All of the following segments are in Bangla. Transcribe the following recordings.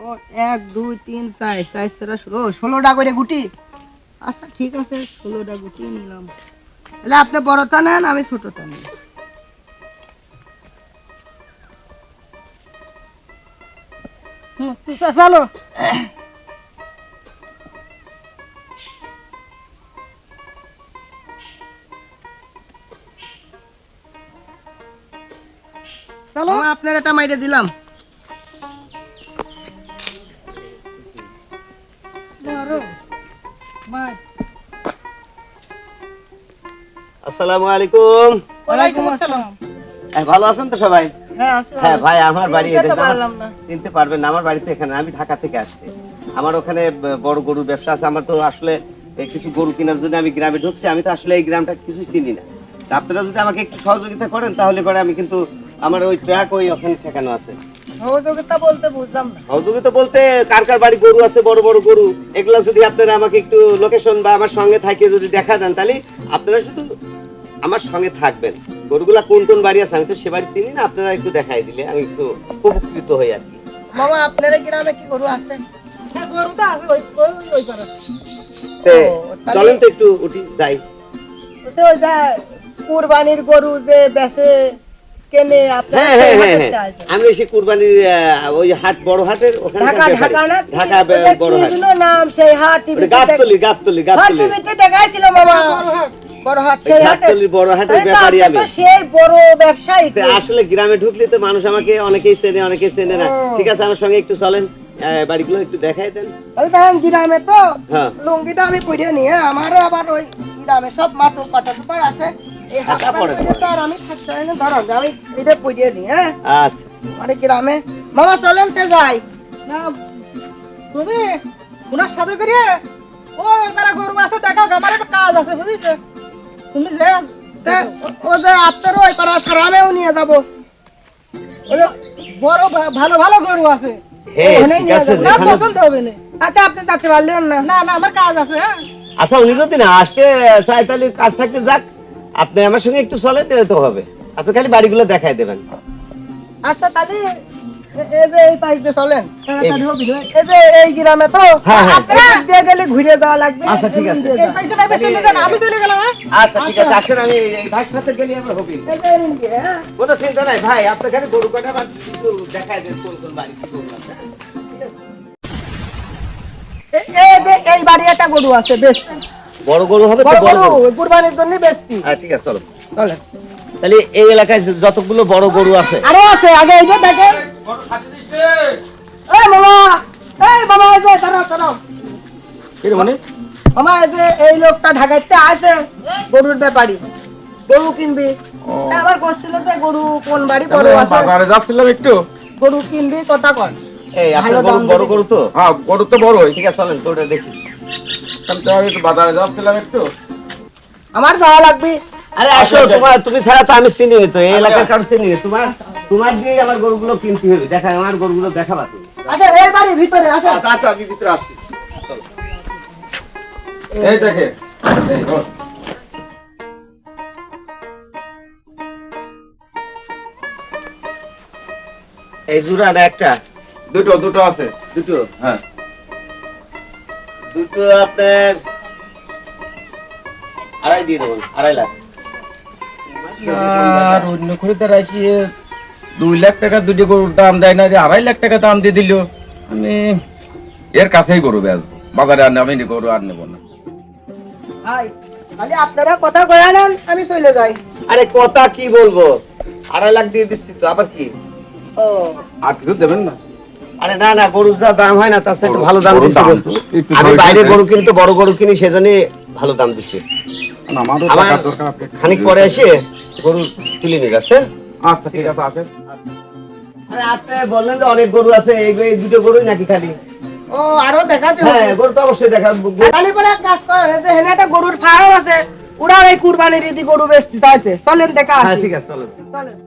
ও 1 2 3 4 4 16টা করে গুটি। আচ্ছা ঠিক আছে 16টা গুটি নিলাম। তাহলে আপনি বড়টা নেন আমি ছোটটা নেব। তুই চালো চলো আপনার এটা মাইরে দিলাম। আসসালামু আলাইকুম। ওয়ালাইকুম আসসালাম। ভালো আছেন তো সবাই? হ্যাঁ আছে। হ্যাঁ ভাই, আমার বাড়ি চিনতে এখানে। পারলাম না। চিনতে পারবেন না, আমার বাড়ি তো এখানে। আমি ঢাকা থেকে আসছি। আমার ওখানে বড় গরুর ব্যবসা আছে। আমার তো আসলে কিছু গরু কেনার জন্য আমি গ্রামে ঢুকছি। আমি তো আসলে এই গ্রামটা কিছু চিনি না। তা আপনারা যদি আমাকে একটু সহযোগিতা করেন তাহলে পরে আমি কিন্তু আমার ওই ট্রাক ওই ওখানে ঠেকানো আছে। সহযোগিতা বলতে বুঝলাম না। সহযোগিতা বলতে কার কার বাড়ি গরু আছে, বড় বড় গরু, এগুলো যদি আপনারা আমাকে একটু লোকেশন বা আমার সঙ্গে থাকিয়ে যদি দেখা দেন, তাহলে আপনারা শুধু আমার সঙ্গে থাকবেন। গরুগুলা কোন কোন বাড়ি আছে আমি তো সে বাড়ি চিনি না, আপনারা একটু দেখাই দিলে আমি একটু উপকৃত হই আর কি। মামা আপনার গ্রামে কি গরু আছে? গরু তো আছে ওই পারে। চলেন তো একটু উঠি যাই। তো ওই যে কুরবানির গরু যে বেচে কেনে আপনার হ্যাঁ হ্যাঁ হ্যাঁ হ্যাঁ, আমি এসে কুরবানির ওই হাট, বড় হাটের ওখানে ঢাকা ঢাকা না ঢাকা বড় হাট। কি নাম সেই হাট টিভিতে গাবতলী গাবতলী গাবতলী টিভিতে দেখাইছিল মামা। বড় হাট সেই হাটে। গাবতলী বড় হাটের ব্যাপারী আমি। সেই বড় ব্যবসায়ী। আসলে গ্রামে ঢুকলে তো মানুষ আমাকে অনেকেই চেনে অনেকেই চেনে না। ঠিক আছে, আমার সঙ্গে একটু চলেন, বাড়িগুলো একটু দেখাই দেন। ওই দেখেন গ্রামে তো হ্যাঁ লুঙ্গিটা আমি পরে নিয়ে আমারও আবার ওই গ্রামে সব মাথা কাটা ব্যাপার আছে। এই হাটটা পরে তো আর আমি থাকতে হয় না, ধরো আমি এটা পরে নিয়ে। হ্যাঁ আচ্ছা, মানে গ্রামে মামা চলেন তে যাই। না তুমি ওনার সাথে করে ও তারা গরু আছে টাকা আমার একটা কাজ আছে বুঝিস তুমি যে ও যে আপনারও ওই পাড়া ফার্মেও নিয়ে যাবো। ওই যে বড় ভালো ভালো গরু আছে হ্যাঁ ওখানেই ঠিক নিয়ে আছে। যাবো। না যেখানে পছন্দ হবে না। তাতে আপনি যাতে পারলেন না। না না আমার কাজ আছে। হ্যাঁ আচ্ছা, উনি যদি না আসতে চাই তাহলে কাজ থাকতে যাক, আপনি আমার সঙ্গে একটু চলেন তো হবে। আপনি খালি বাড়িগুলো দেখাই দেবেন। আচ্ছা তাহলে এই যে এই পাইতে চলেন। তাড়াতাড়ি হবে না। এই যে এই গ্রামে তো হ্যাঁ, হ্যাঁ। আপনারা দিয়ে গেলে ঘুরে যাওয়া লাগবে। আচ্ছা, ঠিক আছে। এই পয়সা নাই চলে যান আমি চলে গেলাম। হ্যাঁ আচ্ছা ঠিক আছে, আসেন আমি এই ভাইয়ের সাথে গেলে আমরা হবি। এই যে এরকম দিয়ে, হ্যাঁ। কোনো চিন্তা নাই ভাই, আপনি খালি গরু কটা বা একটু দেখাই দেন কোন কোন বাড়ি কি গরু আছে। এই যে এই বাড়ি একটা গরু আছে বেশ বড় গরু হবে তো? বড় বড় গরু গরু। কুরবানির জন্য বেশি। হ্যাঁ ঠিক আছে, চলো। চলেন। তাহলে এই এলাকায় যতগুলো বড় গরু আছে। আরো আছে আগে এই যে দেখেন। এই মামা, এই মামা এই যে দাঁড়াও। কি রে মানে? মামা এই যে এই লোকটা ঢাকাইতে আছে গরুর ব্যাপারী, গরু কিনবি। আমার করছিল যে গরু কোন বাড়ি বড় আছে, বাজারে যাচ্ছিলাম একটু। গরু কিনবি কথা কর। এই আপনার ভালো দাম গরু বড় দিবি। গরু তো? হ্যাঁ, গরু তো বড়ই। ঠিক আছে, চলেন গরুটা দেখি। আমি একটু বাজারে যাচ্ছিলাম একটু। আমার যাওয়া লাগবে। আরে আসো, তুমি ছাড়া তো আমি চিনি না তো, এই এলাকার কারো চিনি না। তোমার দিয়ে আমার গরুগুলো কিনতে হবে। দেখা আমার গরুগুলো দেখাবা তুমি। আচ্ছা এই বাড়ির ভিতরে আছে। আচ্ছা আমি ভিতরে আসছি। চলো। এই দেখে, এই ধর। এই জোড়া না একটা? দুটো আছে। দুটো? হ্যাঁ। দুটো আপনার 2.5 দিয়ে দেবো, 2.5 লাখ। আর অন্য খরিদার আসি 2 লাখ টাকা দুটো গরুর দাম দেয় না, 2.5 লাখ টাকা দাম দিয়ে দিল। আমি এর কাছেই গরু বেচবো, বাজারে আর আমি গরু আর নেবো না। ভাই খালি আপনারা কথা কয়া নেন, আমি চলে যাই। আরে কথা কি বলবো, 2.5 লাখ দিয়ে দিচ্ছি তো, আবার কি? ও আর কিছু দেবেন না? আরে না না, গরুর যা দাম হয় না তার সাথে ভালো দাম গরুর দিচ্ছি দাম বলতো। একটু আমি ধরে বাইরে দেন। গরু কিনি তো, বড় গরু কিনি, সেজন্য ভালো দাম দিচ্ছি। আমারও আমার টাকার দরকার। আপনি খানিক পরে এসে গরু তুলে নিয়ে গেছে। আচ্ছা ঠিক আছে, আসেন। আরে আপনি বললেন যে অনেক গরু আছে, এই দুটো গরুই নাকি খালি? ও আরো দেখাতে হ্যাঁ, হবে। গরু তো অবশ্যই দেখাবো। খালি পরে এক কাজ করেন, এই যে হেনে একটা গরুর ফার্ম আছে, ওরা এই কুরবানির ঈদে গরু বেচতে চাইছে। চলেন দেখা হ্যাঁ আসি। ঠিক আছে, চলো। চলেন।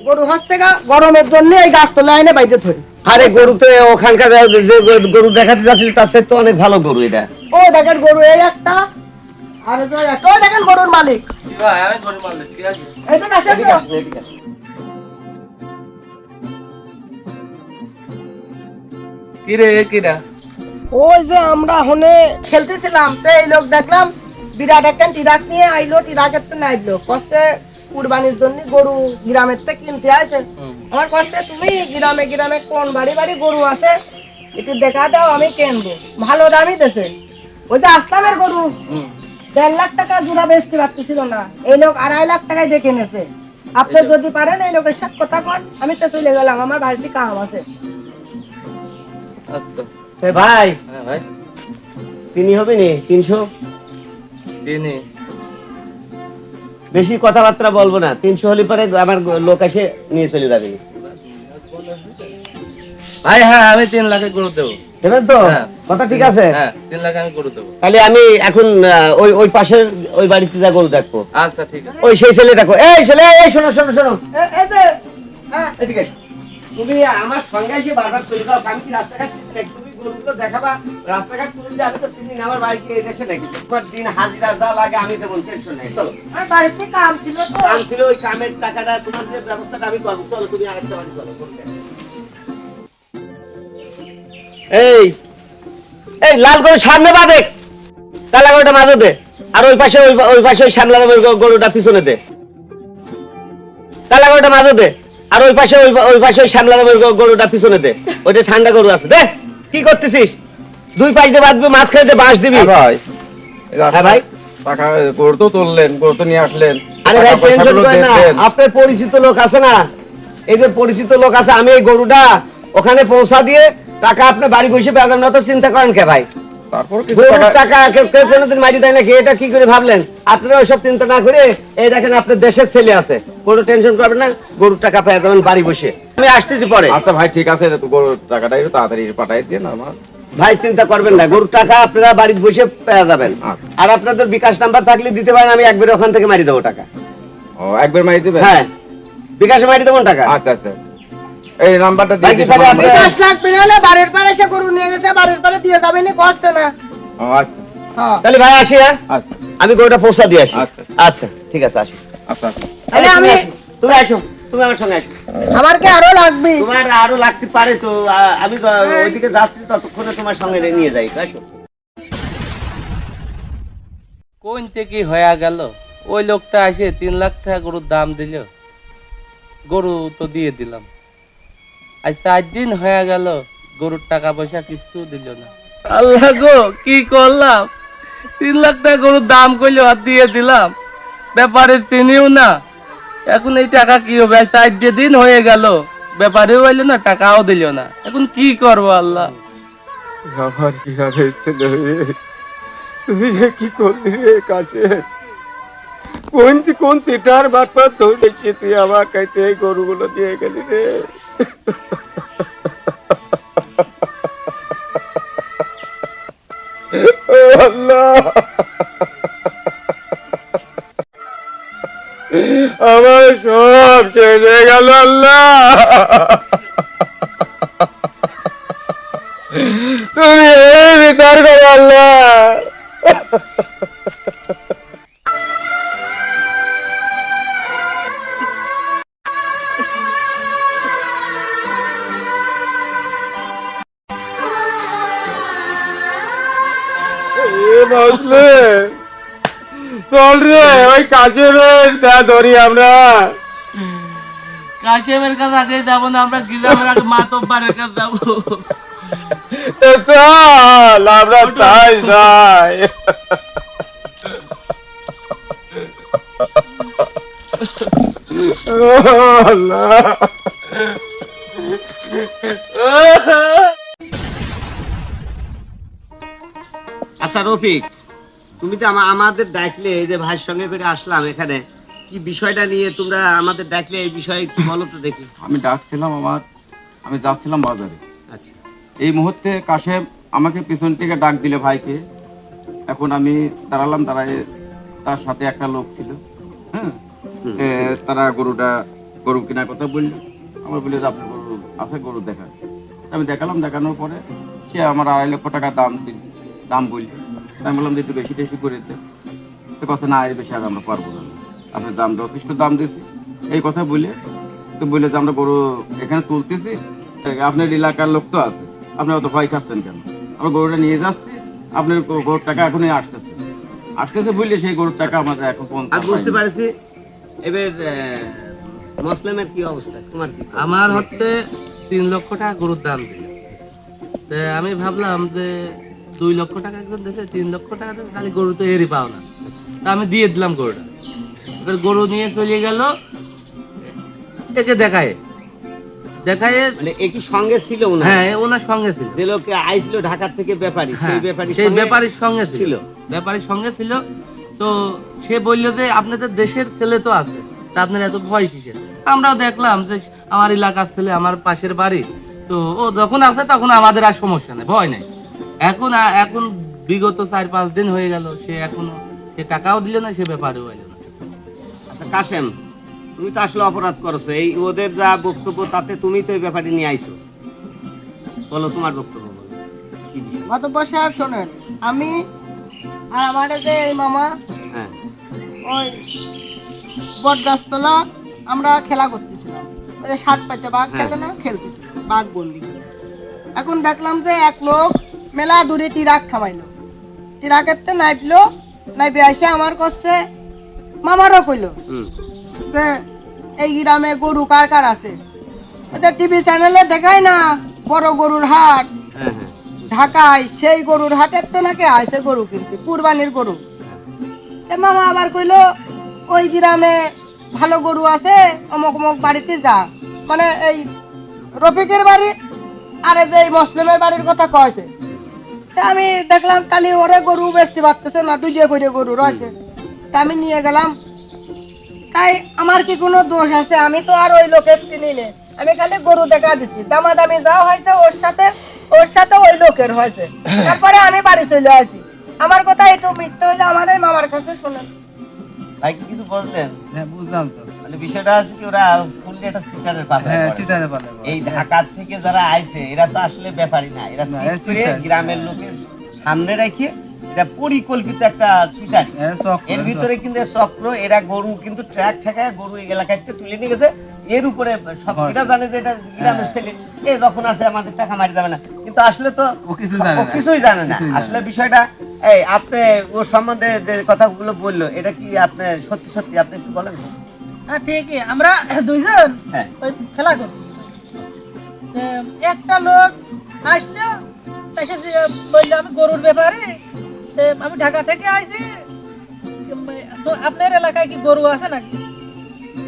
গরু হচ্ছে গা গরমের জন্য এই গাছ তলে আইনে বাইরে ধরে। আরে গরু তো ওখানকার যে গরু দেখাতে যাচ্ছিল তার থেকে তো অনেক ভালো গরু এটা। ও দেখেন গরু এই একটা, আর ওই যে একটা, ওই দেখেন গরুর মালিক। এই যে কাছে এদিকে আসুন, এদিকে আসুন। কিরে কিরা ওই যে আমরা হনে খেলতেছিলাম তো এই লোক দেখলাম বিরাট একটা টিরাক নিয়ে আইলো, টিরাকের তো নাইলো কষ্ট কুরবানির জন্য গরু গ্রামের থেকে কিনতে আসে। আমার কাছে তুমি গ্রামে গ্রামে কোন বাড়ি বাড়ি গরু আছে একটু দেখা দাও, আমি কিনবো। ভালো দামই দেছে। ওই যে আসলামের গরু 1.5 লাখ টাকা জোড়া বেচতে পারতেছিল না, এই লোক 2.5 লাখ টাকায় দেখে নেছে। আপনি যদি পারেন এই লোকের সাথে কথা কন, আমি তো চলে গেলাম, আমার বাড়িতে কাম আছে। আচ্ছা ভাই হ্যাঁ ভাই তিনি হবে নি 300? দিনে বেশি কথাবার্তা বলবো না, 300 হলে পরে আমার লোক এসে নিয়ে চলে যাবে। ভাই হ্যাঁ আমি 3 লাখে গরু দেবো। দেবেন তো? হ্যাঁ। কথা ঠিক আছে। হ্যাঁ 3 লাখে আমি গরু দেবো। তাহলে আমি এখন ওই ওই পাশের ওই বাড়িতে যা গরু দেখবো। আচ্ছা ঠিক আছে। ওই সেই ছেলে দেখো, এই ছেলে, এই শোনো শোনো শোনো, এই যে হ্যাঁ এদিকে এসো। তুমি আমার সঙ্গে এসে বারবার চলে যাও, আমি কি রাস্তাঘাট চিনি নাকি? তুমি গরুগুলো দেখাবা, রাস্তাঘাট চলে দিয়ে আমি তো চিনি না, আমার বাড়িতে এই দেশে নাকি? তোমার দিন হাজিরা যা লাগে আমি দেবো, টেনশন নেই। চলো, আমার বাড়িতে কাম ছিল তো। কাম ছিল, ওই কামের টাকাটা তোমার যে ব্যবস্থাটা আমি করবো। চলো তুমি আরেকটা বাড়ি চলো। এই এই লাল গরু সামনে বাদে, কালা গরুটা মাঝে দে, আর ওই পাশে ওই পাশে ওই শ্যামলা রঙের গরুটা পিছনে দে। কালা গরুটা মাঝে দে, আর ওই পাশে ওই পাশে ওই শ্যামলা রঙের গরুটা পিছনে দে। ওইটা ঠান্ডা গরু আছে। দে, কি করতেছিস? 2 পাশ দিয়ে বাঁধবি, মাঝখানে বাঁশ দিবি। ভাই হ্যাঁ ভাই, টাকা গরু তো তুললেন, গরু তো নিয়ে আসলেন, আরে ভাই টাকা টেনশন পয়সাগুলো করেন না, দিয়েছেন। আপনার পরিচিত লোক আছে না, এই যে পরিচিত লোক আছে, আমি এই গরুটা ওখানে পৌঁছা দিয়ে টাকা আপনার বাড়ি বসে পেলাম না, তো চিন্তা করেন কে ভাই? তারপর কিছু গরুর টাকা টাকা কেউ কোনোদিন মারি দেয় নাকি? এটা কি করে ভাবলেন? আপনারা ওইসব চিন্তা না করে এই দেখেন আপনার দেশের ছেলে আছে, কোনো টেনশন করবেন না, গরুর টাকা পেয়ে যাবেন বাড়ি বসে। আমি আসতেছি পরে। আচ্ছা ভাই ঠিক আছে, গরুর টাকাটা একটু তাড়াতাড়ি পাঠাই দিয়ে না আমার। ভাই চিন্তা করবেন না, গরুর টাকা আপনারা বাড়িতে বসে পেয়ে যাবেন। আচ্ছা। আর আপনাদের বিকাশ নাম্বার থাকলে দিতে পারেন, আমি একবারে ওখান থেকে মারি দেবো টাকা। ও একবার মারি দিবেন? হ্যাঁ, বিকাশে মারি দেবো টাকা। আচ্ছা আচ্ছা, এই নাম্বারটা দিয়ে বাকি দিন। তাহলে আপনি- 10 লাখ পেলে বাড়ির পারে এসে গরু নিয়ে গেছে, বাড়ির পারে দিয়ে যাবে না, কষ্ট না। ও আচ্ছা হ্যাঁ তাহলে ভাই আসি। হ্যাঁ, আচ্ছা আমি গরুটা পৌঁছা দিয়ে আসি। আচ্ছা। আচ্ছা ঠিক আছে, আসি। আচ্ছা আচ্ছা। তাহলে আমি তুমি আসো, তুমি আমার সঙ্গে আসো। আমার কি আরো লাগবে? তোমার আরো লাগতে পারে তো, আমি তো ওইদিকে যাচ্ছি, ততক্ষণে তোমার সঙ্গে নিয়ে যাই। আসো। কোন থেকে হয়ে গেল? ওই লোকটা এসে 3 লাখ টাকা গরুর দাম দিল, গরু তো দিয়ে দিলাম। আজ 4 দিন হয়ে গেল, গরুর টাকা পয়সা কিছু দিল না। আল্লাহ গো, কি করলাম? 3 লাখ টাকা গরুর দাম কইলো আর দিয়ে দিলাম, ব্যাপারে তিনিও না। এখন এই টাকা কি হবে? 4 দিন হয়ে গেল, ব্যাপারেও হইলো না, টাকাও দিল না। এখন কি করবো আল্লাহ? আমার কি হবে ছেলে, তুই কি করলি রে? কাছে কোন চিটার বাটপার ধরেছি তুই আমার কাছে এই গরুগুলো দিয়ে গেলি রে? ও আল্লাহ, আমার সব শেষ হয়ে গেল আল্লাহ। তুমি এই বিচার করো আল্লাহ। বসলে চল রে, ওই কাছে ধরি আমরা। কাশেমের কাছে আগে যাবো না, আমরা গ্রামের আগে মাতব্বারের কাছে যাবো। চল আমরা তাই যাই। আল্লাহ, আচ্ছা রফিক, তুমি তো আমাদের ডাকলে, এই যে ভাইয়ের সঙ্গে করে আসলাম এখানে, কি বিষয়টা নিয়ে তোমরা আমাদের ডাকলে, এই বিষয়ে একটু বলো তো দেখি। আমি ডাকছিলাম, আমি যাচ্ছিলাম বাজারে। আচ্ছা। এই মুহূর্তে কাশেম আমাকে পিছন থেকে ডাক দিলে ভাইকে। এখন আমি দাঁড়ালাম, দাঁড়ায় তার সাথে একটা লোক ছিল। হ্যাঁ, তারা গরু কেনার কথা বললো। আমার বললো যে আপনার গরু আছে, গরু দেখান। আমি দেখালাম, দেখানোর পরে সে আমার 2.5 লক্ষ টাকা দাম বললো। আমি বললাম যে একটু বেশি টেশি করে দে। তো কথা না, এর বেশি আর আমরা পারবো না, আপনার দাম যথেষ্ট দাম দিয়েছি এই কথা বলে। তো বললে যে আমরা গরু এখানে তুলতেছি, আপনার এলাকার লোক তো আছে, আপনি অত ভয় খাচ্ছেন কেন? আমার গরুটা নিয়ে যাচ্ছি, আপনার গরুর টাকা এখনই আসতেছে আসতেছে বুঝলে সেই গরুর টাকা আমাদের এখন পর্যন্ত আমি বুঝতে পারছি। এবার মুসলিমের কি অবস্থা, তোমার কি? আমার হচ্ছে 3 লক্ষ টাকা গরুর দাম দিল। তা আমি ভাবলাম যে 2 লক্ষ টাকা একজন দেখে 3 লক্ষ টাকা দিয়ে খালি গরু তো এরই পাও না, তা আমি দিয়ে দিলাম গরুটা। এবার গরু নিয়ে চলে গেল, একে দেখায় মানে একই সঙ্গে ছিল না? হ্যাঁ ওনার সঙ্গে ছিল, যে লোকে আইছিল ঢাকা থেকে ব্যাপারী, সেই ব্যাপারী সেই ব্যাপারীর সঙ্গে ছিল, ছিল। ব্যাপারীর সঙ্গে ছিল। তো সে বললো যে আপনাদের দেশের ছেলে তো আছে, তা আপনার এত ভয় কিসের? আমরাও দেখলাম যে আমার এলাকার ছেলে, আমার পাশের বাড়ি, তো ও যখন আছে তখন আমাদের আর সমস্যা নেই, ভয় নেই। এখন বিগত 4-5 দিন হয়ে গেল, সে টাকাও দিল না, সে ব্যাপারেও হইল না। আচ্ছা কাশেম, তুমি তো আসলে অপরাধ করছো। এই ওদের যা বক্তব্য তাতে তুমি তো এই ব্যাপারে নিয়ে আইছো, বলো তোমার বক্তব্য বলো কি বিষয়? মাতব্বর সাহেব শোনেন, আমি আর আমার যে এই মামা হ্যাঁ ওই বট গাছতলা আমরা খেলা করতেছিলাম, ওই যে 7 পাইতে বাঘ হ্যাঁ। খেলে না, খেলতেছিলাম বাঘ বন্দি। এখন দেখলাম যে এক লোক মেলা দূরে টিরাক থামাইলো, টিরাকের তো নাইবলো, নাইবে আইসে আমার কাছে মামারও কইলো হুম যে এই গ্রামে গরু কার কার আছে। ওদের টিভি চ্যানেলে দেখায় না বড় গরুর হাট হ্যাঁ হ্যাঁ ঢাকায়, সেই গরুর হাটের তো নাকি আইসে গরু কিনতে, কুরবানির গরু। তে মামা আবার কইলো ওই গ্রামে ভালো গরু আছে, অমুক অমুক বাড়িতে যা, মানে এই রফিকের বাড়ি আর এই যে এই মুসলিমের বাড়ির কথা কয়েছে। তা আমি দেখলাম কালি ওরে গরু বেচতে পারতেছে না, 2 করে গরু রয়েছে। তা আমি নিয়ে গেলাম। তাই আমার কি কোনো দোষ আছে? আমি তো আর ওই লোকের চিনি না, আমি খালি গরু দেখা দিছি, দামাদামি যা হয়েছে ওর সাথে ওই লোকের হয়েছে। তারপরে আমি বাড়ি চলে আসি। আমার কথা একটু মিথ্যে হইলে আমার এই মামার কাছে শোনেন। ভাই কি কিছু বললেন? হ্যাঁ বুঝলাম তো। মানে বিষয়টা হচ্ছে কি, ওরা ফুললি একটা সিটারের পাবে। হ্যাঁ সিটারে পালে এই ঢাকা থেকে যারা আইছে এরা তো আসলে ব্যাপারী না, এরা না, সিট এরা করে চিটার। গ্রামের লোকের সামনে রেখে এটা পরিকল্পিত একটা চিটারি। এর ভিতরে কিন্তু চক্র, এরা গরু কিন্তু ট্র্যাক ঠেকায় গরু এই এলাকাতে তুলে নিয়ে গেছে। এর উপরে সব এটা জানে যে এটা গ্রামের ছেলে, এ যখন আছে আমাদের টাকা মারি যাবে না, কিন্তু আসলে তো ও কিছু জানে ও না। কিছুই জানে না। কিছুই জানে আসলে না। বিষয়টা এই আপনি ওর সম্বন্ধে যে কথাগুলো বললো, এটা কি আপনি সত্যি সত্যি আপনি একটু বলেন? হ্যাঁ ঠিকই, আমরা দুইজন হ্যাঁ ওই খেলা করি। একটা লোক আসলো, এসে বললো আমি গরুর ব্যাপারে, আমি ঢাকা থেকে আইছি, তো আপনার এলাকায় কি গরু আছে নাকি?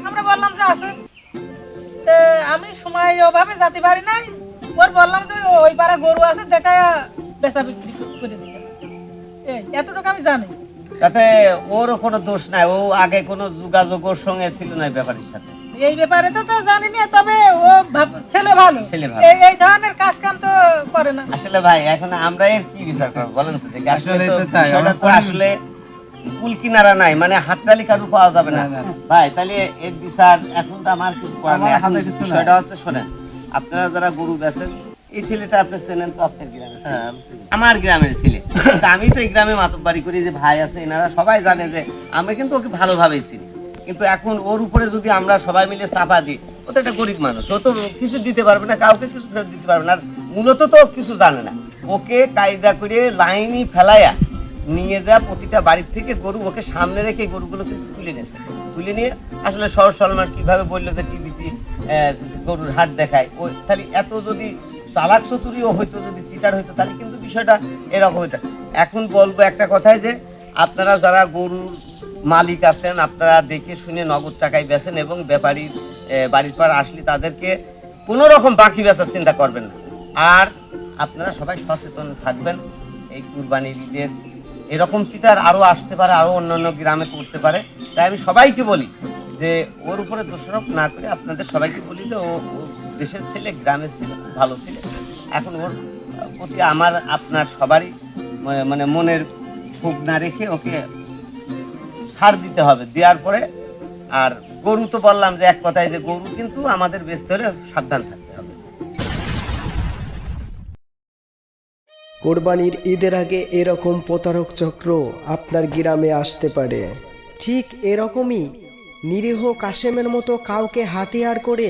আমরা বললাম যে আছে। আমি সময় অভাবে যেতে পারি নাই, ওর বললাম যে ওই পাড়া গরু আছে, দেখায় বেচা বিক্রি করে দিতে। এতটুকু আমি জানি। তাতে ওরও কোনো দোষ নাই, ও আগে কোনো যোগাযোগ ওর সঙ্গে ছিল না ব্যাপারীর সাথে। এই ব্যাপারে তো জানি না, তবে ও ছেলে ভালো, ছেলে ভালো। এই ধরনের কাজ কাম তো করে না। আসলে ভাই এখন আমরা এর কি বিচার করবো বলেন তো দেখি? আসলে আসলে তো তো তাই, বিষয়টা তো আমার আসলে কুল কিনারা নাই, মানে হাততালি কারু পাওয়া যাবে না। না, না। ভাই তাহলে এর বিচার এখন তো আমার কিছু করার নেই। আমার এখন হাতে কিছু নাই। বিষয়টা হচ্ছে শোনেন, আপনারা যারা গরু বেচেন, এই ছেলেটা আপনি চেনেন তো, আপনার গ্রামের ছেলে। হ্যাঁ আমার গ্রামের ছেলে। কিন্তু আমি তো এই গ্রামে মাতব্বাড়ি করি, যে ভাই আছে এনারা সবাই জানে যে আমি কিন্তু ওকে ভালোভাবেই চিনি। কিন্তু এখন ওর উপরে যদি আমরা সবাই মিলে চাপা দিই, ও তো একটা গরিব মানুষ, ও তো কিছু দিতে পারবে না, কাউকে কিছু ফেরত দিতে পারবে না, আর মূলত তো কিছু জানে না। ওকে কায়দা করে লাইনই ফেলাইয়া নিয়ে যা প্রতিটা বাড়ির থেকে গরু ওকে সামনে রেখে গরুগুলো কিন্তু তুলে নিয়েছে। তুলে নিয়ে আসলে সহজ সলমান কিভাবে বললো যে টিভিতে গরুর হাট দেখায়, ওই তাহলে এত যদি চালাক চতুরিও হইতো, যদি চিটার হইতো, তাহলে কিন্তু বিষয়টা এরকম হইতো। এখন বলবো একটা কথাই, যে আপনারা যারা গরুর মালিক আছেন, আপনারা দেখে শুনে নগদ টাকায় বেচেন, এবং ব্যাপারীর বাড়ির পর আসলে তাদেরকে কোনো রকম বাকি বেচার চিন্তা করবেন না। আর আপনারা সবাই সচেতন থাকবেন। এই কুরবানির ঈদের এরকম চিটার আরও আসতে পারে, আরও অন্যান্য গ্রামে করতে পারে। তাই আমি সবাইকে বলি যে ওর উপরে দোষারোপ না করে আপনাদের সবাইকে বলি যে ও দেশের ছেলে, গ্রামের ছেলে, খুব ভালো ছেলে। এখন ওর প্রতি আমার আপনার সবারই মানে মনের ক্ষোভ না রেখে ওকে ছাড় দিতে হবে। দেওয়ার পরে আর গরু তো বললাম যে এক কথায়, যে গরু কিন্তু আমাদের বেচতে হলে সাবধান থাকতে হবে। কোরবানির ঈদের আগে এরকম প্রতারক চক্র আপনার গ্রামে আসতে পারে। ঠিক এরকমই নিরীহ কাশেমের মতো কাউকে হাতিয়ার করে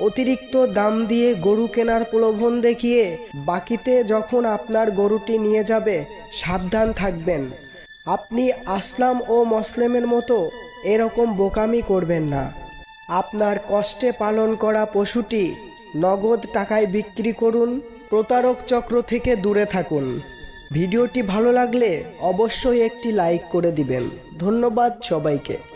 অতিরিক্ত দাম দিয়ে গরু কেনার প্রলোভন দেখিয়ে বাকিতে যখন আপনার গরুটি নিয়ে যাবে সাবধান থাকবেন। আপনি আসলাম ও মসলেমের মতো এরকম বোকামি করবেন না। আপনার কষ্টে পালন করা পশুটি নগদ টাকায় বিক্রি করুন। প্রতারক চক্র থেকে দূরে থাকুন। ভিডিওটি ভালো লাগলে অবশ্যই একটি লাইক করে দিবেন। ধন্যবাদ সবাইকে।